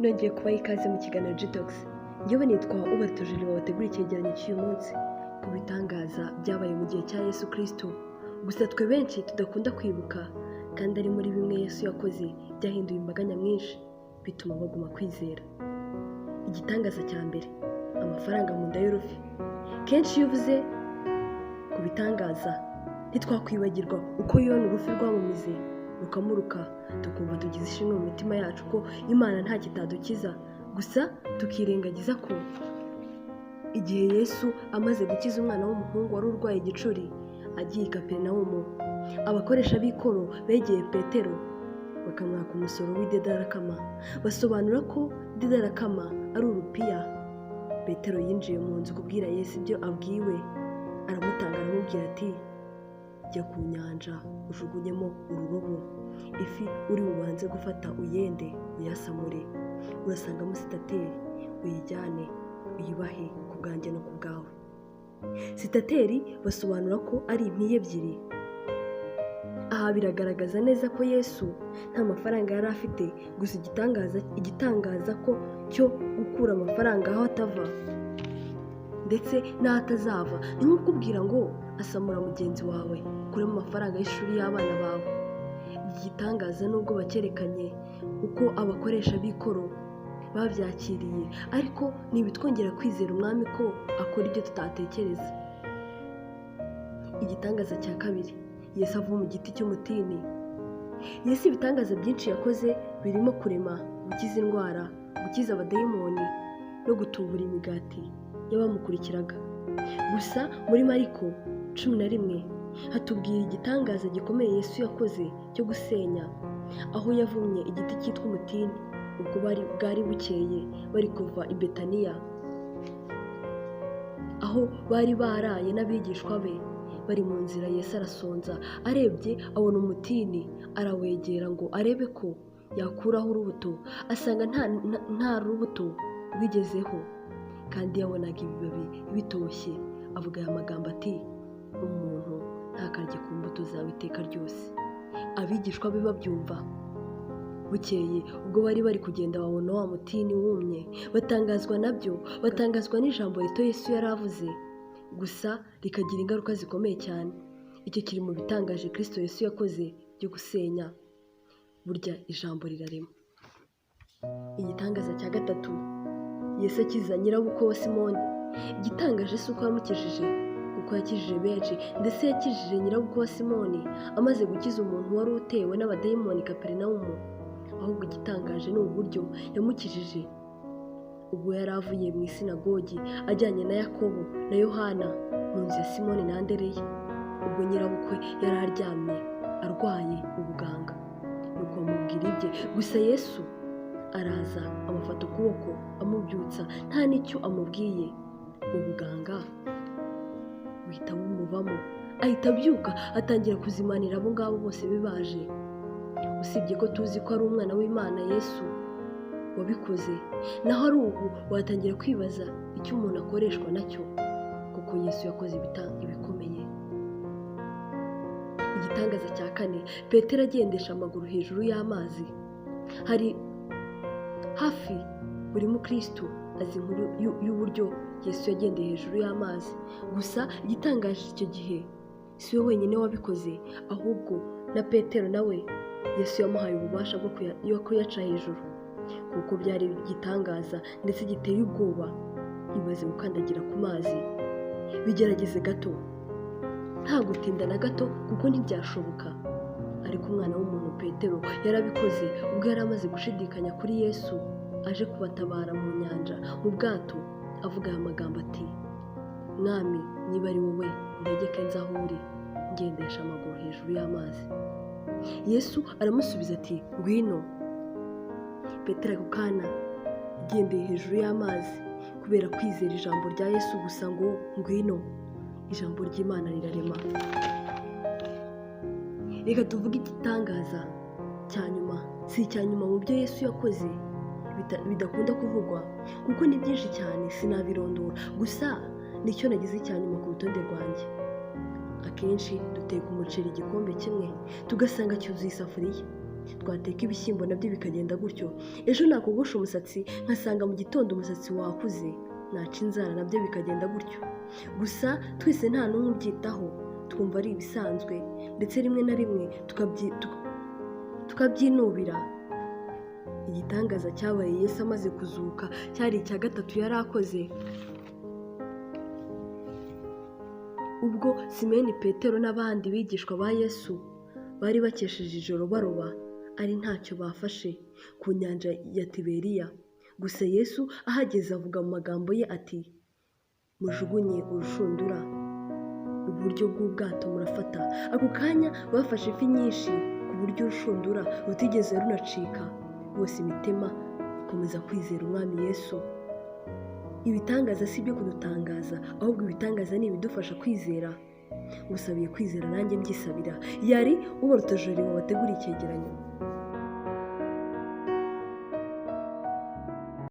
nongeye kubaha ikaze mu kiganiro Detox. Njyewe nitwa Ubatujije wabategura icyegeranyo cy'uyu munsi ku bitangaza byabaye mu gihe cya Yesu Kristo. Gusa twe benshi tudakunda kwibuka kandi ari muri bimwe Yesu yakoze byahinduye imbaga nyamwinshi bituma baguma kwizera. Igitangaza cya mbere, amafaranga mu nda y'urufi. Kenshi iyo uvuze ku bitangaza ntitwakwibagirwa uko Yona urufi rwamumize rukamuruka, tukumva tugize ishimwe mu mitima yacu ko Imana nta kitadukiza. Gusa tukirengagiza ko igihe Yesu amaze gukiza umwana w'umuhungu wari urwaye igicuri agiye i Kaperinawumu, abakoresha b'ikoro begeye Petero bakamwaka umusoro w'idedarakama, basobanura ko idedarakama ari urupiya. Petero yinjiye mu nzu kubwira Yesu ibyo abwiwe, aramutanga aramubwira ati, jya ku nyanja ujugunyemo ururobo, ifi uri bubanze gufata uyende uyasamure, urasangamo sitateri, uyijyane uyibahe ku bwanjye no ku bwawe. Sitateri basobanura ko ari impiya ebyiri. Aha biragaragaza neza ko Yesu nta mafaranga yari afite, gusa igitangaza ko cyo gukura amafaranga aho atava ndetse n'aho atazava. Ni nko kubwira ngo asamura mugenzi wawe, kuremo amafaranga y'ishuri y'abana bawe. Iki gitangaza nubwo bakerekanye uko abakoresha b'ikoro babyakiriye, ariko ntibitwongera kwizera umwami ko akora ibyo tutatekereza. Igitangaza cya kabiri, Yesu ava mu giti cy'umutini. Yesu ibitangaza byinshi yakoze birimo kurema, gukiza indwara, gukiza abadayimoni no gutubura imigati y'abamukurikiraga. Gusa muri Mariko 11 hatubwira igitangaza gikomeye Yesu yakoze cyo gusenya, aho yavumye igiti cyitwa umutini ubwo bwari bukeye bari kuva i Betaniya, aho bari baraye n'abigishwa be. Bari mu nzira, Yesu arasonza, arebye abona umutini, arawegera ngo arebe ko yakuraho urubuto, asanga nta rubuto rwigezeho kandi yabonaga ibibabi bitoshye. Avuga aya magambo ati, umuntu ntakarye ku mbuto zawe iteka ryose. Abigishwa be babyumva, bukeye ubwo bari kugenda babona wa mutini wumye, batangazwa nabyo, batangazwa n'ijambo rito Yesu yari avuze, gusa rikagira ingaruka zikomeye cyane. Icyo kiri mu bitangaje Kristo Yesu yakoze byo gusenya. Burya ijambo rirarema. Igitangaza cya gatatu, Yesu akiza nyirabukwe wa Simoni. Igitangaje si uko yamukijije, kuko yakijije benshi, ndetse yakijije nyirabukwe wa Simoni amaze gukiza umuntu wari utewe n'abadayimoni i Kaperinawumu. Ahubwo igitangaje ni uburyo yamukijije ubwo yari avuye mu isinagogi ajyanye na Yakobo na Yohana mu nzu ya Simoni na Andereya. Ubwo nyirabukwe yari aryamye arwaye ubuganga, nuko amubwira ibye. Gusa Yesu araza amufata ukuboko amubyutsa, nta n'icyo amubwiye. Ubuganga buhita bumuvamo, ahita abyuka atangira kuzimanira abo ngabo bose bibaje. Usibye ko tuzi ko ari umwana w'Imana Yesu wabikoze, naho ari ubu watangira kwibaza icyo umuntu akoreshwa nacyo, kuko Yesu yakoze ibikomeye. Igitangaza cya kane, Petero agendesha amaguru hejuru y'amazi. Hari hafi buri mukristo azi inkuru y'uburyo Yesu yagendeye hejuru y'amazi. Gusa igitangaje icyo gihe si we wenyine wabikoze, ahubwo na Petero nawe Yesu yamuhaye ububasha bwo kuyaca hejuru, kuko byari igitangaza ndetse giteye ubwoba. Imaze gukandagira ku mazi, bigerageze gato, nta gutinda na gato, kuko ntibyashoboka. Ariko umwana w'umuntu Petero yarabikoze ubwo yari amaze gushidikanya kuri Yesu aje kubatabara mu nyanja mu bwato, avuga aya magambo ati, mwami niba ari wowe untegeke nze aho uri, ngendesha amaguru hejuru y'amazi. Yesu aramusubiza ati, ngwino. Petero ako kana yagendeye hejuru y'amazi kubera kwizera ijambo rya Yesu gusa, ngo ngwino. Ijambo ry'Imana rirarema. Reka tuvuge igitangaza cya nyuma, si icya nyuma mu byo Yesu yakoze bidakunda kuvugwa, kuko ni byinshi cyane sinabirondora. Gusa nicyo nagize icya nyuma ku rutonde rwanjye. Akenshi duteka umuceri igikombe kimwe tugasanga cyuzuye isafuriya. twateka ibishyimbo nabyo bikagenda gutyo, ejo nakogosha umusatsi nkasanga mu gitondo umusatsi wakuze, naca inzara nabyo bikagenda gutyo. Gusa twese nta n'umwe ubyitaho, twumva ari ibisanzwe ndetse rimwe na rimwe tukabyinubira. Igitangaza cyabaye Yesu amaze kuzuka cyari icya gatatu yari akoze, ubwo Simoni Petero n'abandi bigishwa ba Yesu bari bakesheje ijoro baroba, ari ntacyo bafashe ku nyanja ya Tiberiya. Gusa Yesu ahageze avuga mu magambo ye ati, mujugunye urushundura iburyo bw'ubwato murafata. Ako kanya bafashe ifi nyinshi ku buryo urushundura rutigeze runacika. Bose imitima ikomeza kwizera umwami Yesu. Ibitangaza si ibyo kudutangaza, ahubwo ibitangaza ni ibidufasha kwizera. Ngusabiye kwizera nanjye mbyisabira. Yari Ubarutejuru wabateguriye icyegeranyo.